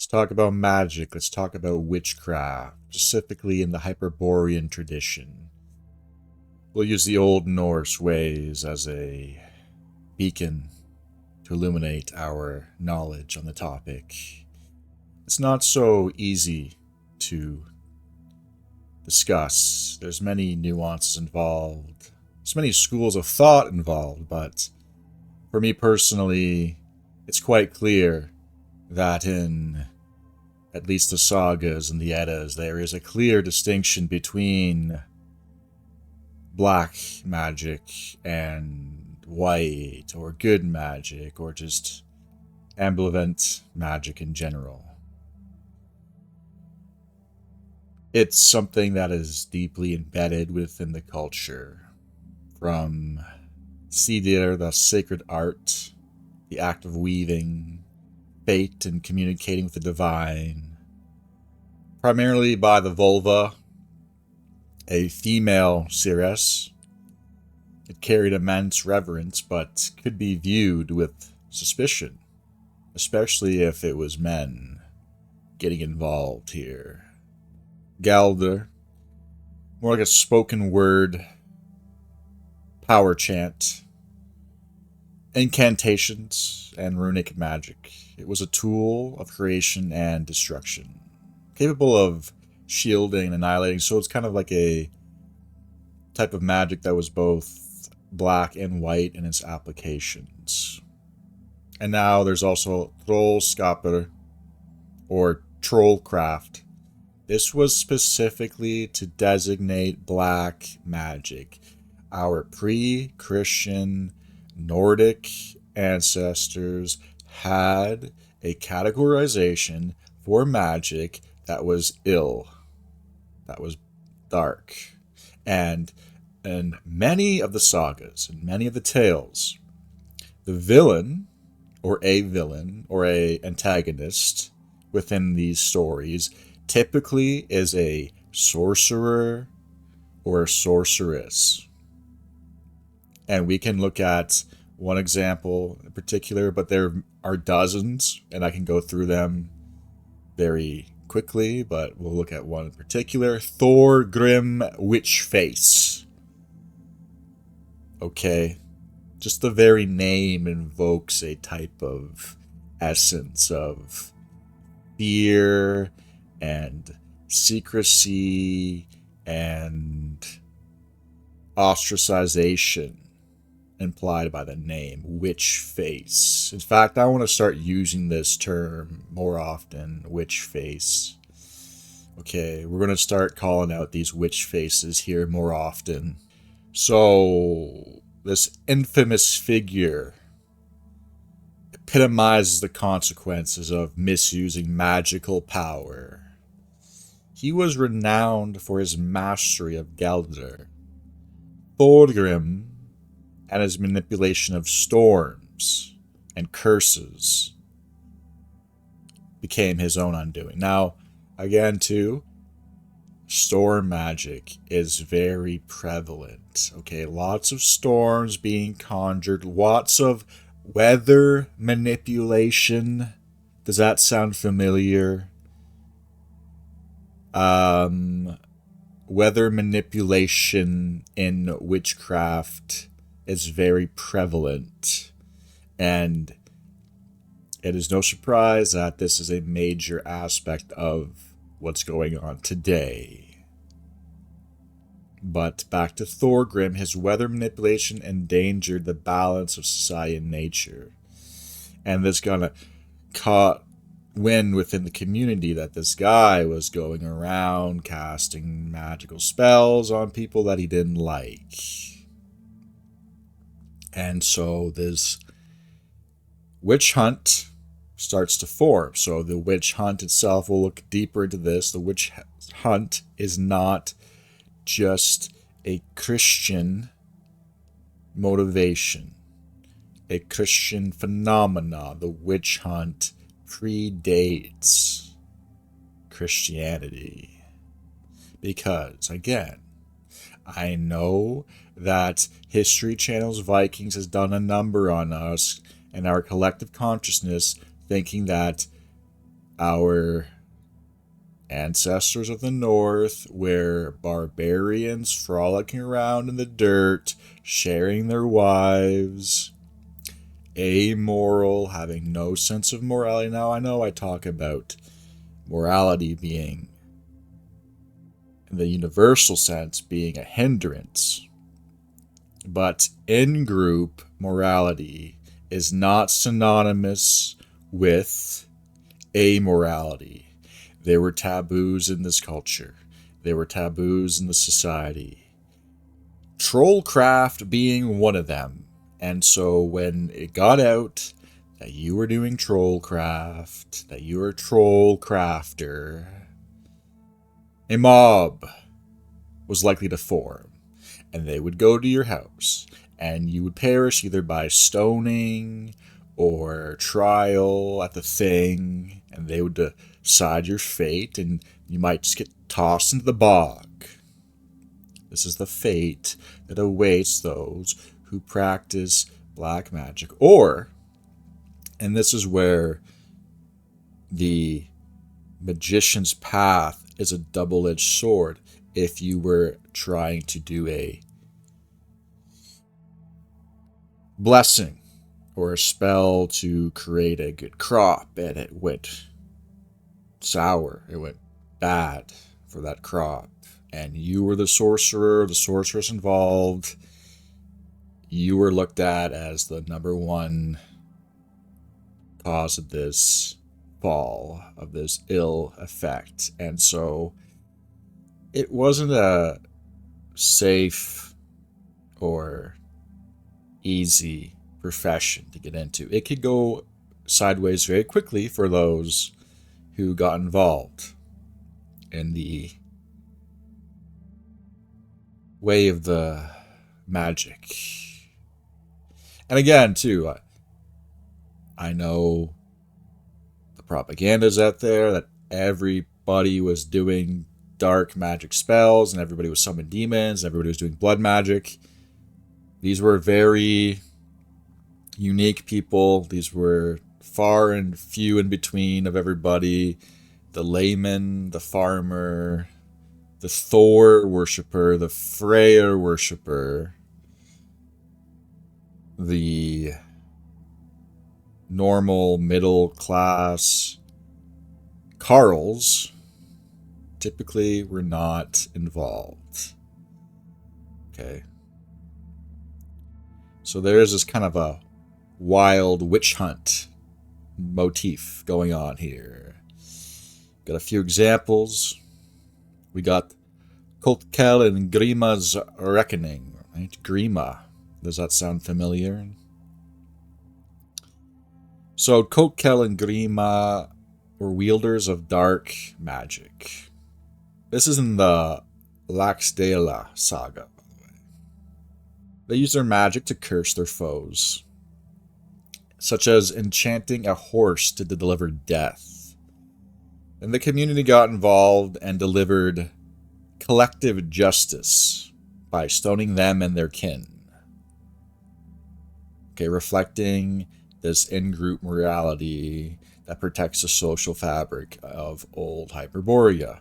Let's talk about magic. Let's talk about witchcraft, specifically in the Hyperborean tradition. We'll use the Old Norse ways as a beacon to illuminate our knowledge on the topic. It's not so easy to discuss. There's many nuances involved. There's many schools of thought involved, but for me personally, it's quite clear that in at least the sagas and the Eddas, there is a clear distinction between black magic and white, or good magic, or just ambivalent magic in general. It's something that is deeply embedded within the culture. From see there the sacred art, the act of weaving, fate and communicating with the divine, primarily by the vulva, a female seeress. It carried immense reverence, but could be viewed with suspicion, especially if it was men getting involved here. Galder, more like a spoken word, power chant, incantations, and runic magic. It was a tool of creation and destruction, capable of shielding and annihilating, so it's kind of like a type of magic that was both black and white in its applications. And now there's also trollskaper, or trollcraft. This was specifically to designate black magic. Our pre-Christian Nordic ancestors had a categorization for magic that was ill, that was dark. And in many of the sagas, and many of the tales, the villain, or a antagonist within these stories typically is a sorcerer or a sorceress. And we can look at one example in particular, but there are dozens, and I can go through them very quickly, but we'll look at one in particular. Thorgrim Witchface. Okay, just the very name invokes a type of essence of fear and secrecy and ostracization implied by the name witch face. In fact, I want to start using this term more often, witch face. Okay, we're going to start calling out these witch faces here more often. So, this infamous figure epitomizes the consequences of misusing magical power. He was renowned for his mastery of Galdr, Thorgrim, and his manipulation of storms and curses became his own undoing. Now, again, too, storm magic is very prevalent. Okay, lots of storms being conjured, lots of weather manipulation. Does that sound familiar? Weather manipulation in witchcraft is very prevalent, and it is no surprise that this is a major aspect of what's going on today. But back to Thorgrim, his weather manipulation endangered the balance of society and nature. And this gonna caught wind within the community that this guy was going around casting magical spells on people that he didn't like. And so this witch hunt starts to form. So the witch hunt itself, we'll look deeper into this. The witch hunt is not just a Christian motivation, a Christian phenomena. The witch hunt predates Christianity. Because, again, I know that History Channel's Vikings has done a number on us and our collective consciousness, thinking that our ancestors of the north were barbarians frolicking around in the dirt, sharing their wives, amoral, having no sense of morality. Now, I know I talk about morality being, in the universal sense, being a hindrance, but in-group morality is not synonymous with amorality. There were taboos in this culture. There were taboos in the society. Trollcraft being one of them. And so when it got out that you were doing trollcraft, that you were a troll crafter, a mob was likely to form. And they would go to your house. And you would perish either by stoning or trial at the thing. And they would decide your fate, and you might just get tossed into the bog. This is the fate that awaits those who practice black magic. Or, and this is where the magician's path is a double-edged sword, if you were trying to do a blessing or a spell to create a good crop, and it went sour, it went bad for that crop, and you were the sorcerer, the sorceress involved, you were looked at as the number one cause of this fall, of this ill effect. And so it wasn't a safe or easy profession to get into. It could go sideways very quickly for those who got involved in the way of the magic. And again, too, I know the propaganda's out there that everybody was doing dark magic spells and everybody was summoning demons and everybody was doing blood magic. These were very unique people. These were far and few in between of everybody. The layman, the farmer, the Thor worshipper, the Freya worshipper, the normal middle class Carls typically were not involved. Okay. So there's this kind of a wild witch hunt motif going on here. Got a few examples. We got Kotkel and Grima's Reckoning. Right? Grima. Does that sound familiar? So Kotkel and Grima were wielders of dark magic. This is in the Laxdela saga, by the way. They used their magic to curse their foes, such as enchanting a horse to deliver death. And the community got involved and delivered collective justice by stoning them and their kin. Okay, reflecting this in-group morality that protects the social fabric of old Hyperborea.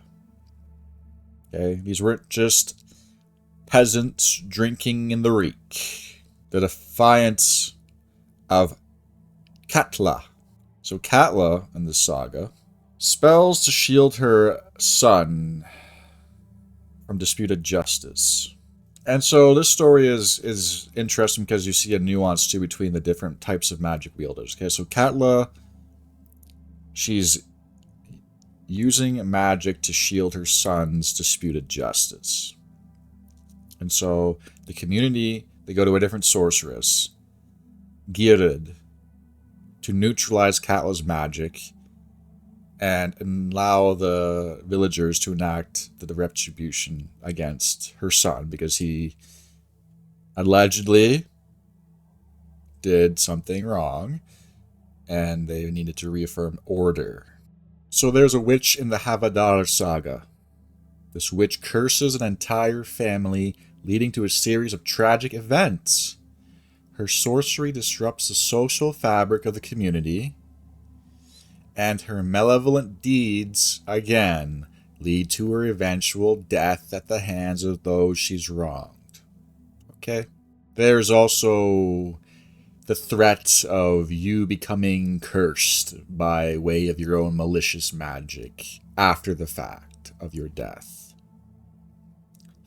Okay, these weren't just peasants drinking in the reek. The defiance of Katla. So Katla in the saga spells to shield her son from disputed justice. And so this story is interesting because you see a nuance too between the different types of magic wielders. Okay, so Katla, she's using magic to shield her son's disputed justice. And so the community, they go to a different sorceress, Girid, to neutralize Katla's magic and allow the villagers to enact the retribution against her son because he allegedly did something wrong and they needed to reaffirm order. So there's a witch in the Havadar saga. This witch curses an entire family, leading to a series of tragic events. Her sorcery disrupts the social fabric of the community, And her malevolent deeds, again, lead to her eventual death at the hands of those she's wronged. Okay? There's also the threat of you becoming cursed by way of your own malicious magic after the fact of your death.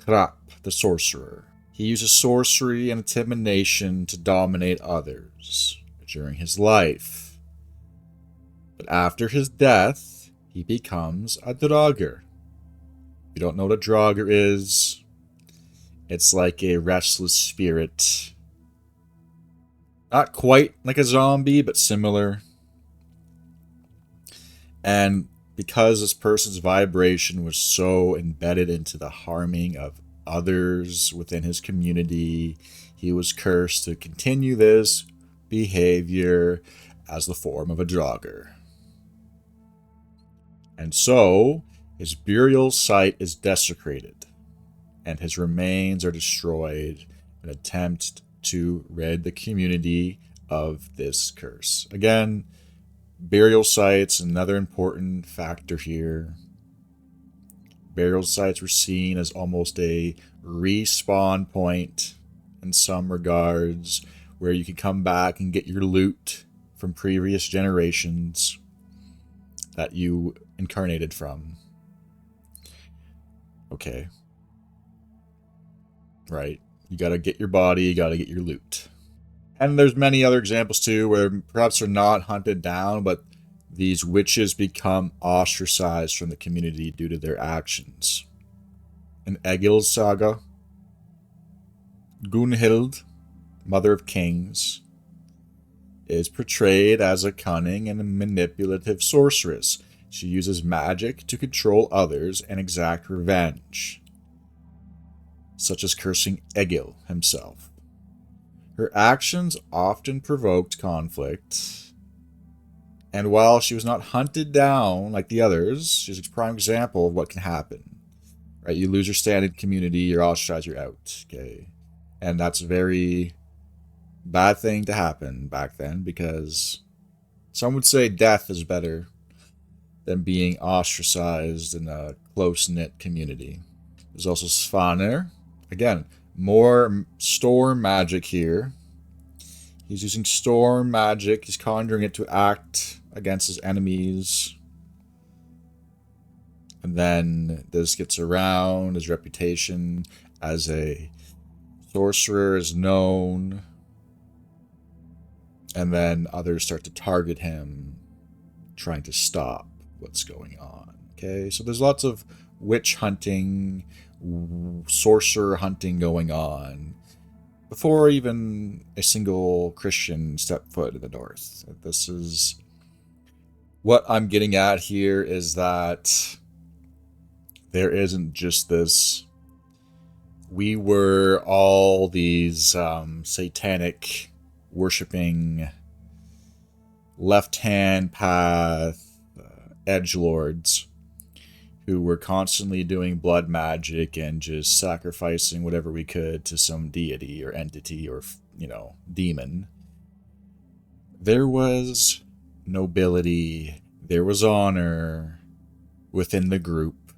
Hrap, the sorcerer. He uses sorcery and intimidation to dominate others during his life. But after his death, he becomes a draugr. If you don't know what a draugr is, it's like a restless spirit. Not quite like a zombie, but similar. And because this person's vibration was so embedded into the harming of others within his community, he was cursed to continue this behavior as the form of a draugr. And so, his burial site is desecrated, and his remains are destroyed in an attempt to rid the community of this curse. Again, burial sites, another important factor here. Burial sites were seen as almost a respawn point in some regards, where you could come back and get your loot from previous generations that you incarnated from. Okay. Right. You gotta get your body, you gotta get your loot. And there's many other examples too, where perhaps they're not hunted down, but these witches become ostracized from the community due to their actions. In Egil's saga, Gunhild, Mother of Kings, is portrayed as a cunning and manipulative sorceress. She uses magic to control others and exact revenge, such as cursing Egil himself. Her actions often provoked conflict, and while she was not hunted down like the others, she's a prime example of what can happen. Right? You lose your standing community, you're ostracized, you're out. Okay, and that's a very bad thing to happen back then, because some would say death is better than being ostracized in a close-knit community. There's also Svanir. Again, more storm magic here. He's using storm magic. He's conjuring it to act against his enemies. And then this gets around. His reputation as a sorcerer is known. And then others start to target him, trying to stop what's going on. Okay, so there's lots of witch hunting, sorcerer hunting going on before even a single Christian stepped foot in the north. This is what I'm getting at here, is that there isn't just this, we were all these satanic worshipping left-hand path edgelords who were constantly doing blood magic and just sacrificing whatever we could to some deity or entity or, demon. There was nobility, there was honor within the group.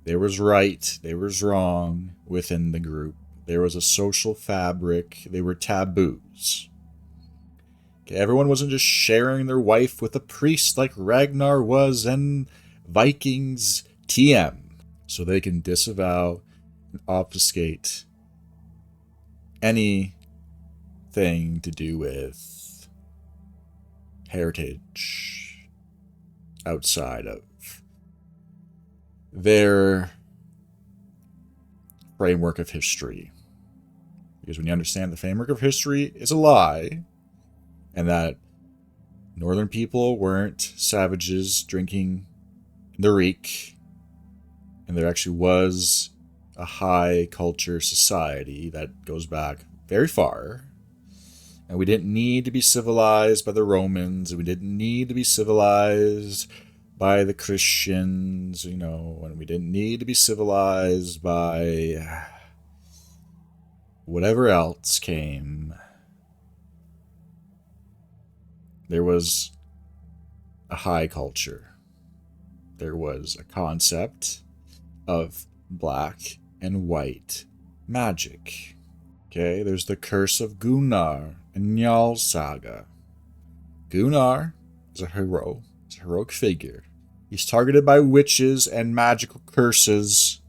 There was right, there was wrong within the group. There was a social fabric, there were taboos. Okay, everyone wasn't just sharing their wife with a priest like Ragnar was and Vikings TM, so they can disavow and obfuscate anything to do with heritage outside of their framework of history. Because when you understand the framework of history is a lie, and that northern people weren't savages drinking the reek, and there actually was a high culture society that goes back very far, and we didn't need to be civilized by the Romans, and we didn't need to be civilized by the Christians, and we didn't need to be civilized by whatever else came. There was a high culture. There was a concept of black and white magic. Okay, there's the curse of Gunnar in Njal's saga. Gunnar is a hero, is a heroic figure. He's targeted by witches and magical curses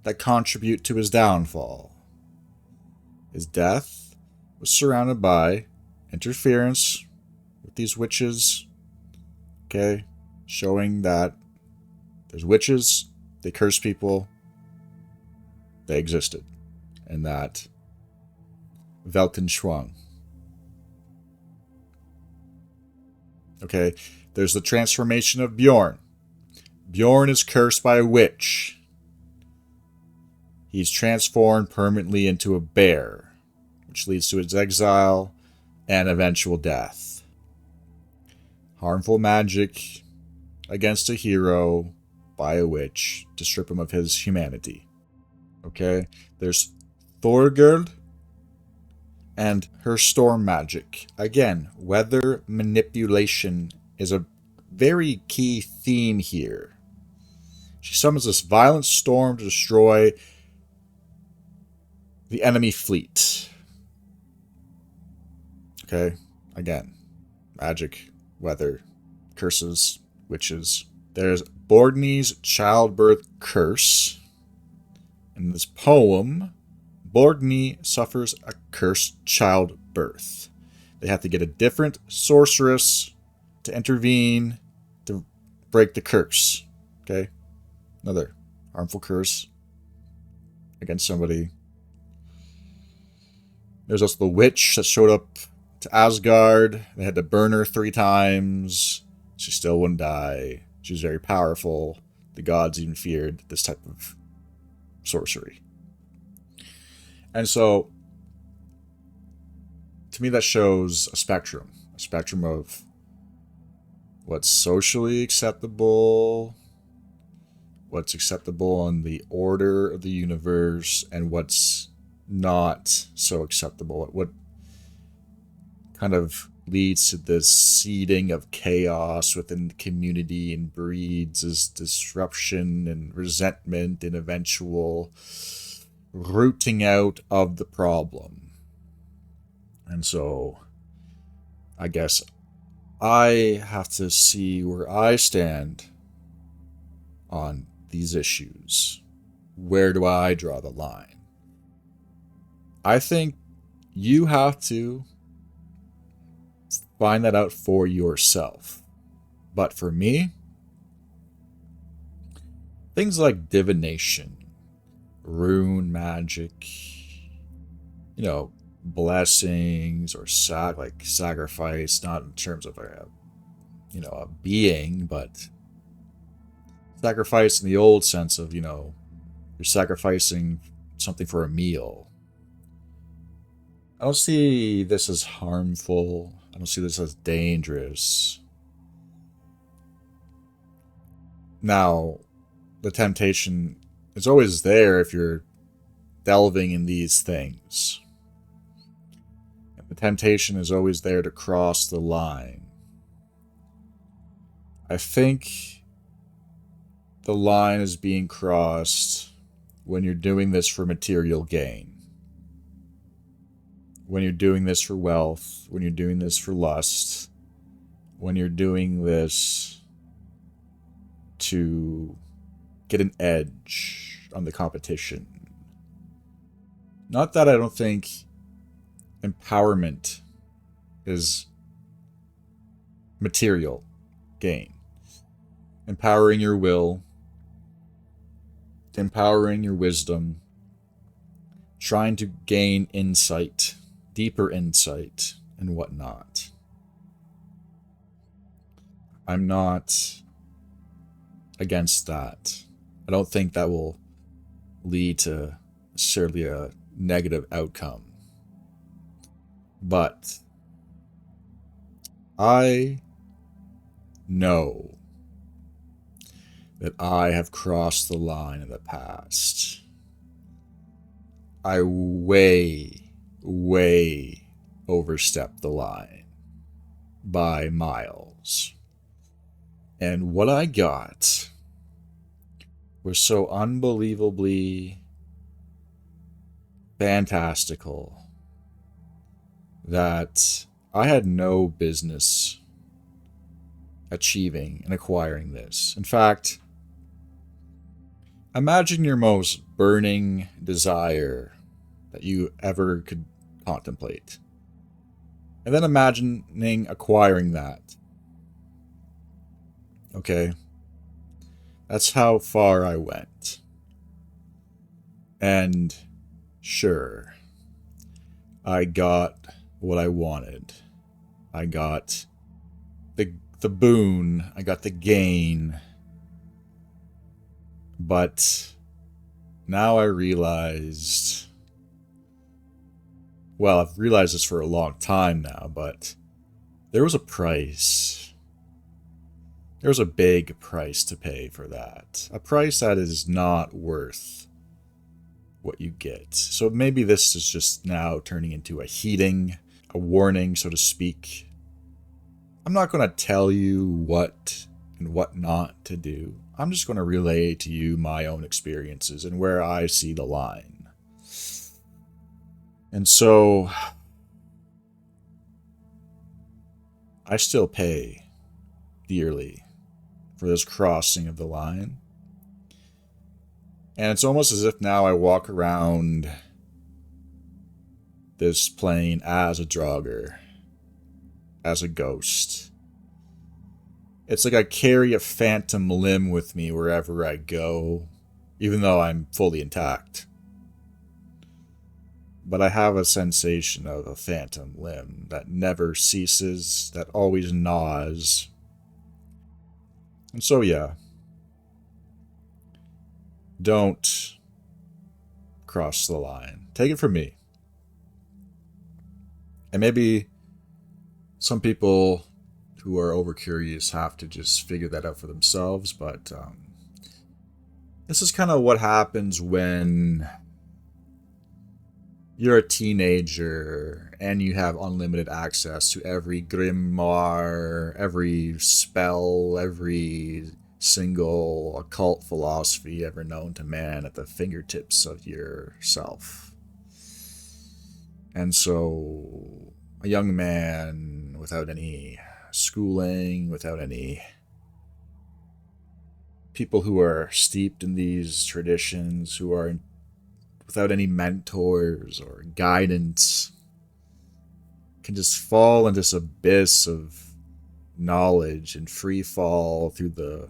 that contribute to his downfall. His death was surrounded by interference with these witches, okay, showing that there's witches, they curse people, they existed, and that Weltanschauung. Okay, there's the transformation of Bjorn. Bjorn is cursed by a witch. He's transformed permanently into a bear, which leads to his exile and eventual death. Harmful magic against a hero by a witch to strip him of his humanity. Okay, there's Thorgerd and her storm magic. Again, weather manipulation is a very key theme here. She summons this violent storm to destroy the enemy fleet. Okay, again, magic, weather, curses, witches. There's Borgny's childbirth curse. In this poem, Borgny suffers a cursed childbirth. They have to get a different sorceress to intervene to break the curse. Okay? Another harmful curse against somebody. There's also the witch that showed up to Asgard. They had to burn her 3 times. She still wouldn't die. She was very powerful. The gods even feared this type of sorcery. And so, to me, that shows a spectrum of what's socially acceptable, what's acceptable in the order of the universe, and what's not so acceptable. What kind of leads to this seeding of chaos within the community and breeds this disruption and resentment and eventual rooting out of the problem. And so I guess I have to see where I stand on these issues. Where do I draw the line? I think you have to find that out for yourself. But for me, things like divination, rune magic, blessings or sacrifice, not in terms of a being, but sacrifice in the old sense of, you're sacrificing something for a meal. I don't see this as harmful. I don't see this as dangerous. Now, the temptation is always there if you're delving in these things. And the temptation is always there to cross the line. I think the line is being crossed when you're doing this for material gain. When you're doing this for wealth, when you're doing this for lust, when you're doing this to get an edge on the competition. Not that I don't think empowerment is material gain. Empowering your will, empowering your wisdom, trying to gain insight, deeper insight, and whatnot. I'm not against that. I don't think that will lead to necessarily a negative outcome. But I know that I have crossed the line in the past. I way overstepped the line by miles. And what I got was so unbelievably fantastical that I had no business achieving and acquiring this. In fact, imagine your most burning desire that you ever could contemplate. And then imagining acquiring that. Okay? That's how far I went. And sure, I got what I wanted. I got the boon, I got the gain. But now I realized, well, I've realized this for a long time now, but there was a price. There was a big price to pay for that. A price that is not worth what you get. So maybe this is just now turning into a warning, so to speak. I'm not going to tell you what and what not to do. I'm just going to relay to you my own experiences and where I see the line. And so I still pay dearly for this crossing of the line. And it's almost as if now I walk around this plane as a drogger, as a ghost. It's like I carry a phantom limb with me wherever I go, even though I'm fully intact. But I have a sensation of a phantom limb that never ceases, that always gnaws. And so, yeah. Don't cross the line. Take it from me. And maybe some people who are over curious have to just figure that out for themselves, but this is kind of what happens when you're a teenager and you have unlimited access to every grimoire, every spell, every single occult philosophy ever known to man at the fingertips of yourself. And so a young man without any schooling, without any people who are steeped in these traditions, who are without any mentors or guidance, can just fall into this abyss of knowledge and free fall through the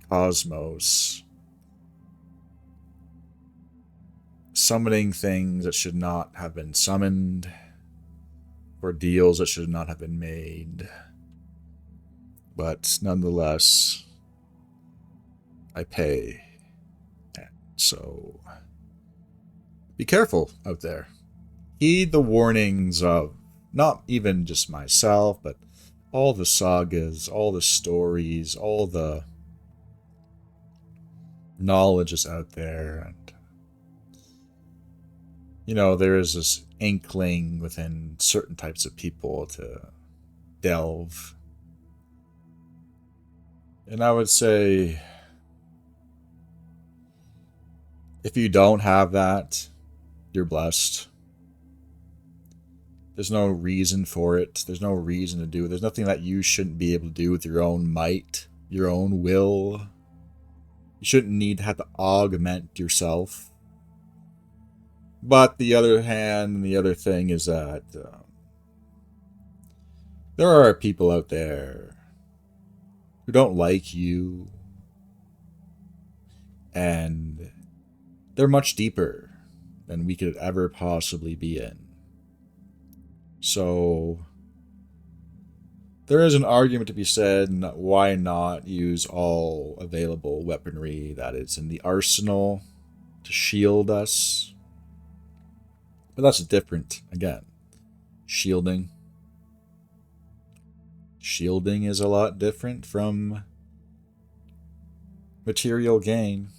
cosmos, summoning things that should not have been summoned, or deals that should not have been made. But nonetheless, I pay. And so be careful out there. Heed the warnings of not even just myself, but all the sagas, all the stories, all the knowledge is out there. And, you know, there is this inkling within certain types of people to delve. And I would say, if you don't have that, you're blessed. There's no reason for it. There's no reason to do it. There's nothing that you shouldn't be able to do with your own might, your own will. You shouldn't need to have to augment yourself. But the other hand, the other thing is that there are people out there who don't like you, and they're much deeper than we could ever possibly be in. So there is an argument to be said, why not use all available weaponry that is in the arsenal to shield us? But that's different, again. Shielding is a lot different from material gain.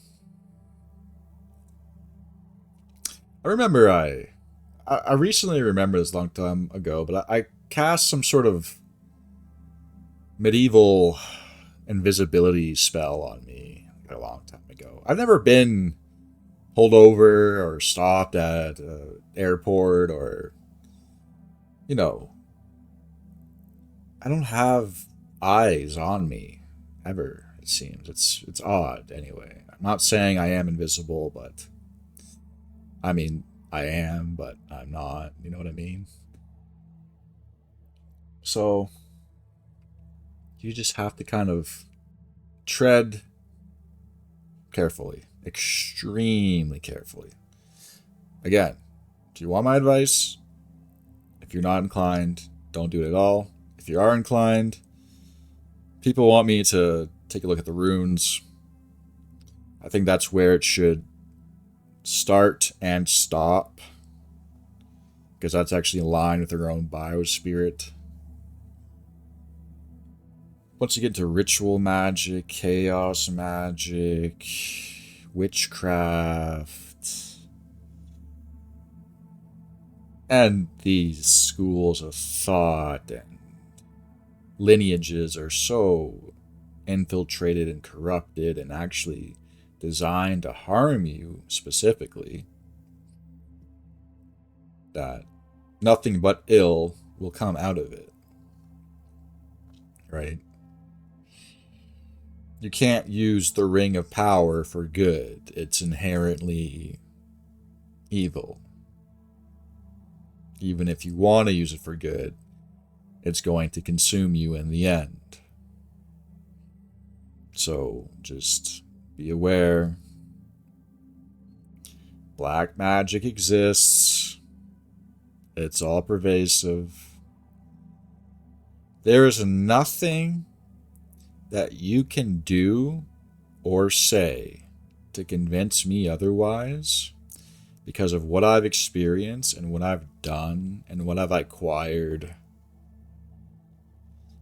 I recently remember this a long time ago, but I cast some sort of medieval invisibility spell on me a long time ago. I've never been pulled over or stopped at an airport or, you know, I don't have eyes on me ever, it seems. It's odd anyway. I'm not saying I am invisible, but I mean, I am, but I'm not. You know what I mean? So you just have to kind of tread carefully, extremely carefully. Again, do you want my advice? If you're not inclined, don't do it at all. If you are inclined, people want me to take a look at the runes. I think that's where it should start and stop, because that's actually in line with their own biospirit. Once you get into ritual magic, chaos magic, witchcraft, and these schools of thought and lineages are so infiltrated and corrupted and actually designed to harm you specifically that nothing but ill will come out of it, right? You can't use the ring of power for good. It's inherently evil. Even if you want to use it for good, it's going to consume you in the end. So just be aware. Black magic exists. It's all pervasive. There is nothing that you can do or say to convince me otherwise, because of what I've experienced and what I've done and what I've acquired.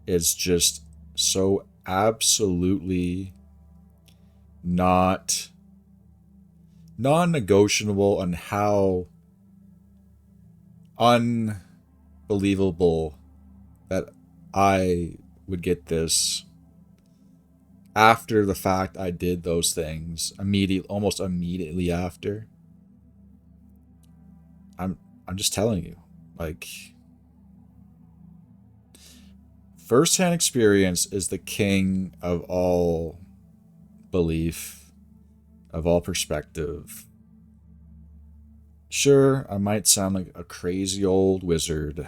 It's just so absolutely not non-negotiable on how unbelievable that I would get this after the fact. I did those things almost immediately after. I'm just telling you, like, first-hand experience is the king of all belief, of all perspective. Sure, I might sound like a crazy old wizard,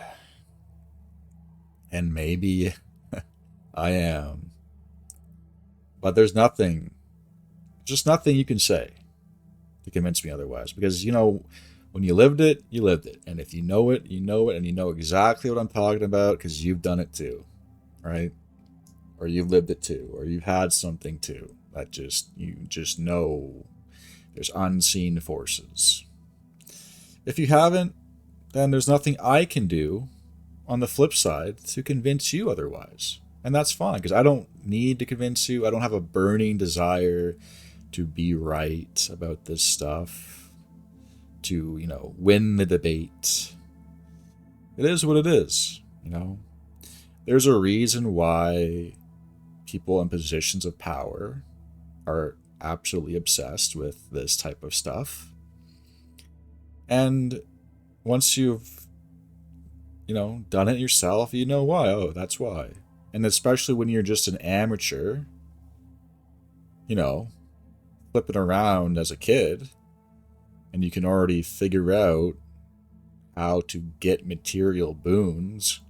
and maybe I am, but there's just nothing you can say to convince me otherwise, because, when you lived it, you lived it. And if you know it, you know it, and you know exactly what I'm talking about because you've done it too, right? Or you've lived it too, or you've had something too. You just know there's unseen forces. If you haven't, then there's nothing I can do on the flip side to convince you otherwise. And that's fine, because I don't need to convince you. I don't have a burning desire to be right about this stuff, to, win the debate. It is what it is, There's a reason why people in positions of power are absolutely obsessed with this type of stuff. And once you've, done it yourself, you know why. Oh, that's why. And especially when you're just an amateur, flipping around as a kid, and you can already figure out how to get material boons,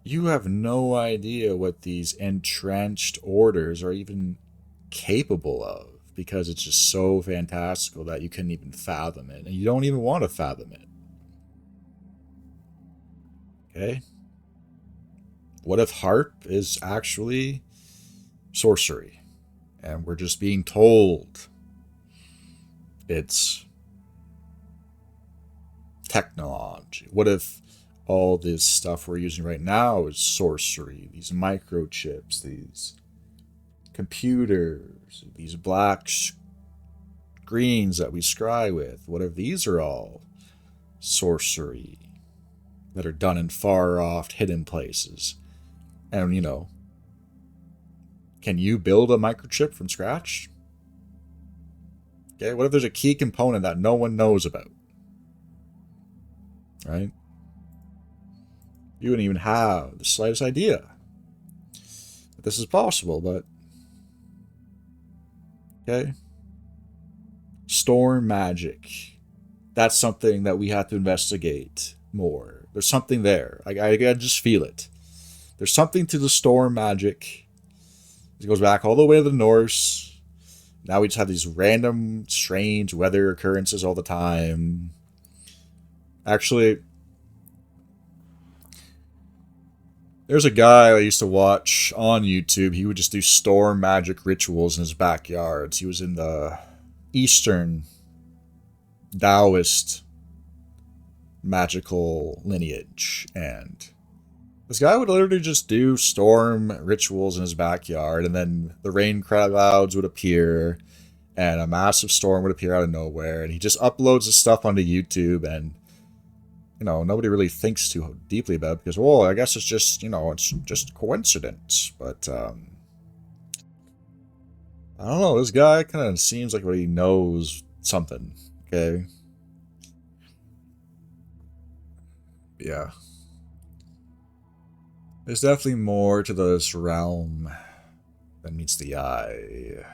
you have no idea what these entrenched orders are even capable of, because it's just so fantastical that you couldn't even fathom it, and you don't even want to fathom it. Okay? What if harp is actually sorcery, and we're just being told it's technology? What if all this stuff we're using right now is sorcery? These microchips, these computers, these black screens that we scry with, what if these are all sorcery that are done in far off hidden places? And Can you build a microchip from scratch? Okay, what if there's a key component that no one knows about? Right? You wouldn't even have the slightest idea that this is possible, but... Okay. Storm magic. That's something that we have to investigate more. There's something there. I just feel it. There's something to the storm magic. It goes back all the way to the Norse. Now we just have these random, strange weather occurrences all the time. Actually, there's a guy I used to watch on YouTube. He would just do storm magic rituals in his backyards. He was in the Eastern Taoist magical lineage, and this guy would literally just do storm rituals in his backyard, and then the rain clouds would appear, and a massive storm would appear out of nowhere, and he just uploads his stuff onto YouTube, and, you know, nobody really thinks too deeply about it, because, well, I guess it's just, you know, it's just coincidence, but, I don't know, this guy kind of seems like he knows something, okay? Yeah. There's definitely more to this realm than meets the eye.